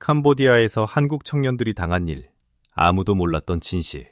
캄보디아에서 한국 청년들이 당한 일, 아무도 몰랐던 진실.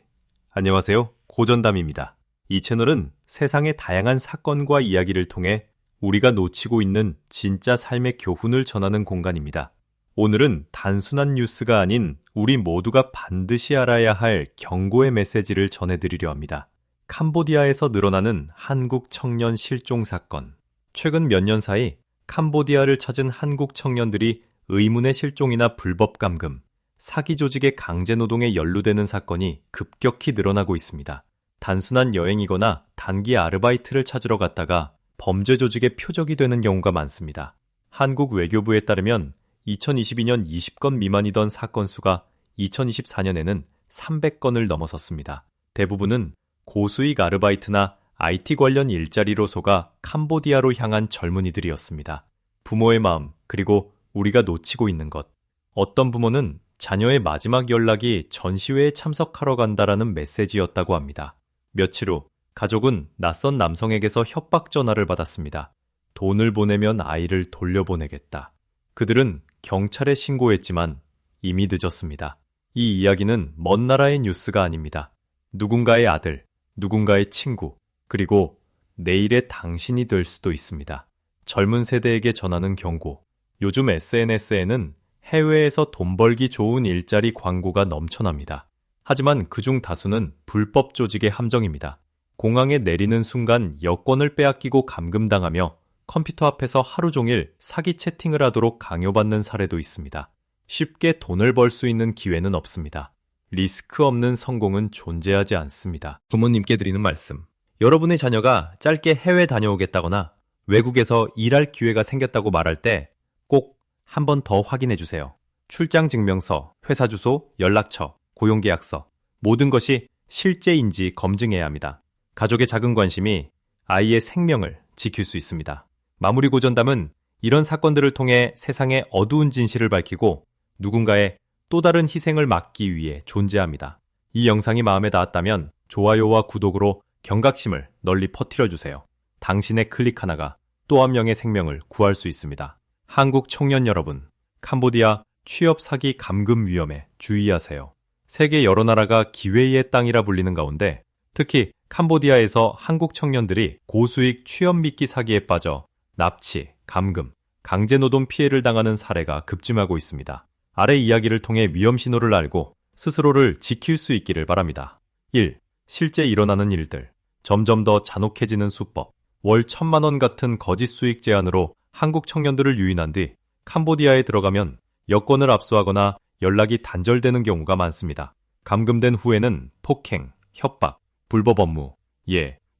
안녕하세요, 고전담입니다. 이 채널은 세상의 다양한 사건과 이야기를 통해 우리가 놓치고 있는 진짜 삶의 교훈을 전하는 공간입니다. 오늘은 단순한 뉴스가 아닌 우리 모두가 반드시 알아야 할 경고의 메시지를 전해드리려 합니다. 캄보디아에서 늘어나는 한국 청년 실종 사건. 최근 몇 년 사이 캄보디아를 찾은 한국 청년들이 의문의 실종이나 불법 감금, 사기 조직의 강제 노동에 연루되는 사건이 급격히 늘어나고 있습니다. 단순한 여행이거나 단기 아르바이트를 찾으러 갔다가 범죄 조직의 표적이 되는 경우가 많습니다. 한국 외교부에 따르면 2022년 20건 미만이던 사건 수가 2024년에는 300건을 넘어섰습니다. 대부분은 고수익 아르바이트나 IT 관련 일자리로 속아 캄보디아로 향한 젊은이들이었습니다. 부모의 마음, 그리고 우리가 놓치고 있는 것. 어떤 부모는 자녀의 마지막 연락이 전시회에 참석하러 간다라는 메시지였다고 합니다. 며칠 후 가족은 낯선 남성에게서 협박 전화를 받았습니다. 돈을 보내면 아이를 돌려보내겠다. 그들은 경찰에 신고했지만 이미 늦었습니다. 이 이야기는 먼 나라의 뉴스가 아닙니다. 누군가의 아들, 누군가의 친구, 그리고 내일의 당신이 될 수도 있습니다. 젊은 세대에게 전하는 경고. 요즘 SNS에는 해외에서 돈 벌기 좋은 일자리 광고가 넘쳐납니다. 하지만 그중 다수는 불법 조직의 함정입니다. 공항에 내리는 순간 여권을 빼앗기고 감금당하며 컴퓨터 앞에서 하루 종일 사기 채팅을 하도록 강요받는 사례도 있습니다. 쉽게 돈을 벌 수 있는 기회는 없습니다. 리스크 없는 성공은 존재하지 않습니다. 부모님께 드리는 말씀. 여러분의 자녀가 짧게 해외 다녀오겠다거나 외국에서 일할 기회가 생겼다고 말할 때 꼭 한 번 더 확인해 주세요. 출장 증명서, 회사 주소, 연락처, 고용계약서, 모든 것이 실제인지 검증해야 합니다. 가족의 작은 관심이 아이의 생명을 지킬 수 있습니다. 마무리 고전담은 이런 사건들을 통해 세상의 어두운 진실을 밝히고 누군가의 또 다른 희생을 막기 위해 존재합니다. 이 영상이 마음에 닿았다면 좋아요와 구독으로 경각심을 널리 퍼뜨려 주세요. 당신의 클릭 하나가 또 한 명의 생명을 구할 수 있습니다. 한국 청년 여러분, 캄보디아 취업 사기 감금 위험에 주의하세요. 세계 여러 나라가 기회의 땅이라 불리는 가운데 특히 캄보디아에서 한국 청년들이 고수익 취업 미끼 사기에 빠져 납치, 감금, 강제노동 피해를 당하는 사례가 급증하고 있습니다. 아래 이야기를 통해 위험 신호를 알고 스스로를 지킬 수 있기를 바랍니다. 1. 실제 일어나는 일들. 점점 더 잔혹해지는 수법. 월 1,000만 원 같은 거짓 수익 제한으로 한국 청년들을 유인한 뒤 캄보디아에 들어가면 여권을 압수하거나 연락이 단절되는 경우가 많습니다. 감금된 후에는 폭행, 협박, 불법 업무,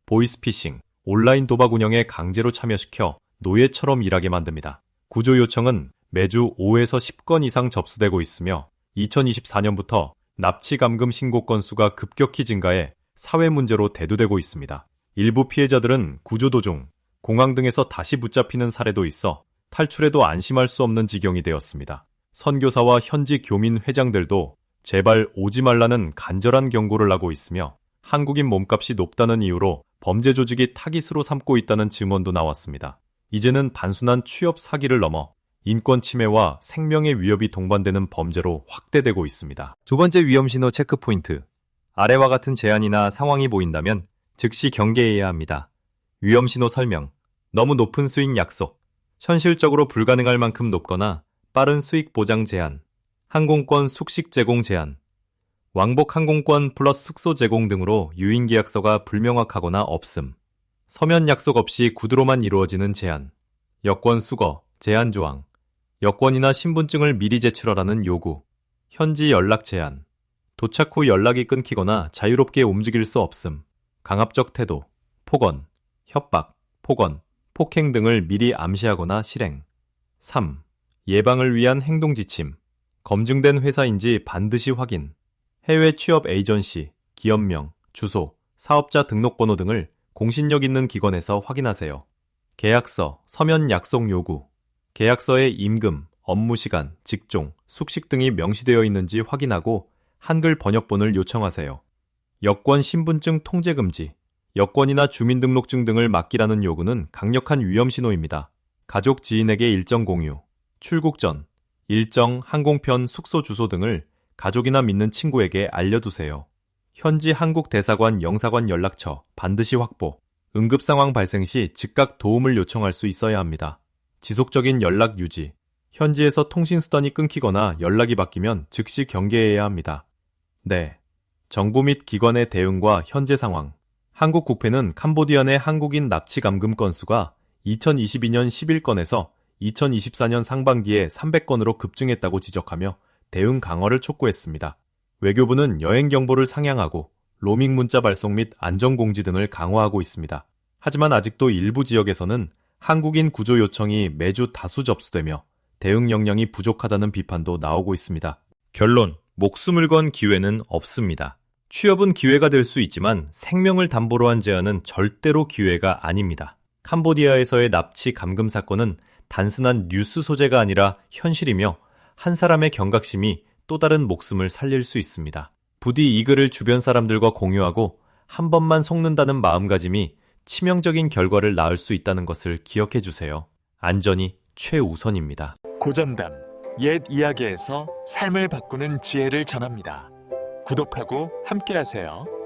보이스피싱, 온라인 도박 운영에 강제로 참여시켜 노예처럼 일하게 만듭니다. 구조 요청은 매주 5에서 10건 이상 접수되고 있으며 2024년부터 납치 감금 신고 건수가 급격히 증가해 사회 문제로 대두되고 있습니다. 일부 피해자들은 구조 도중, 공항 등에서 다시 붙잡히는 사례도 있어 탈출해도 안심할 수 없는 지경이 되었습니다. 선교사와 현지 교민 회장들도 제발 오지 말라는 간절한 경고를 하고 있으며 한국인 몸값이 높다는 이유로 범죄 조직이 타깃으로 삼고 있다는 증언도 나왔습니다. 이제는 단순한 취업 사기를 넘어 인권 침해와 생명의 위협이 동반되는 범죄로 확대되고 있습니다. 두 번째 위험 신호 체크 포인트. 아래와 같은 제한이나 상황이 보인다면 즉시 경계해야 합니다. 위험 신호 설명. 너무 높은 수익 약속. 현실적으로 불가능할 만큼 높거나 빠른 수익 보장 제한. 항공권 숙식 제공 제한. 왕복 항공권 플러스 숙소 제공 등으로 유인 계약서가 불명확하거나 없음. 서면 약속 없이 구두로만 이루어지는 제한. 여권 수거, 제한 조항. 여권이나 신분증을 미리 제출하라는 요구. 현지 연락 제한. 도착 후 연락이 끊기거나 자유롭게 움직일 수 없음. 강압적 태도, 폭언, 협박, 폭언, 폭행 등을 미리 암시하거나 실행. 3. 예방을 위한 행동 지침. 검증된 회사인지 반드시 확인. 해외 취업 에이전시, 기업명, 주소, 사업자 등록번호 등을 공신력 있는 기관에서 확인하세요. 계약서, 서면 약속 요구. 계약서에 임금, 업무 시간, 직종, 숙식 등이 명시되어 있는지 확인하고 한글 번역본을 요청하세요. 여권, 신분증 통제 금지. 여권이나 주민등록증 등을 맡기라는 요구는 강력한 위험 신호입니다. 가족, 지인에게 일정 공유. 출국 전 일정, 항공편, 숙소 주소 등을 가족이나 믿는 친구에게 알려두세요. 현지 한국 대사관, 영사관 연락처 반드시 확보. 응급 상황 발생 시 즉각 도움을 요청할 수 있어야 합니다. 지속적인 연락 유지. 현지에서 통신수단이 끊기거나 연락이 바뀌면 즉시 경계해야 합니다. 네. 정부 및 기관의 대응과 현재 상황. 한국 국회는 캄보디아 내 한국인 납치 감금 건수가 2022년 11건에서 2024년 상반기에 300건으로 급증했다고 지적하며 대응 강화를 촉구했습니다. 외교부는 여행 경보를 상향하고 로밍 문자 발송 및 안전공지 등을 강화하고 있습니다. 하지만 아직도 일부 지역에서는 한국인 구조 요청이 매주 다수 접수되며 대응 역량이 부족하다는 비판도 나오고 있습니다. 결론, 목숨을 건 기회는 없습니다. 취업은 기회가 될 수 있지만 생명을 담보로 한 제안은 절대로 기회가 아닙니다. 캄보디아에서의 납치 감금 사건은 단순한 뉴스 소재가 아니라 현실이며 한 사람의 경각심이 또 다른 목숨을 살릴 수 있습니다. 부디 이 글을 주변 사람들과 공유하고 한 번만 속는다는 마음가짐이 치명적인 결과를 낳을 수 있다는 것을 기억해 주세요. 안전이 최우선입니다. 고전담, 옛 이야기에서 삶을 바꾸는 지혜를 전합니다. 구독하고 함께하세요.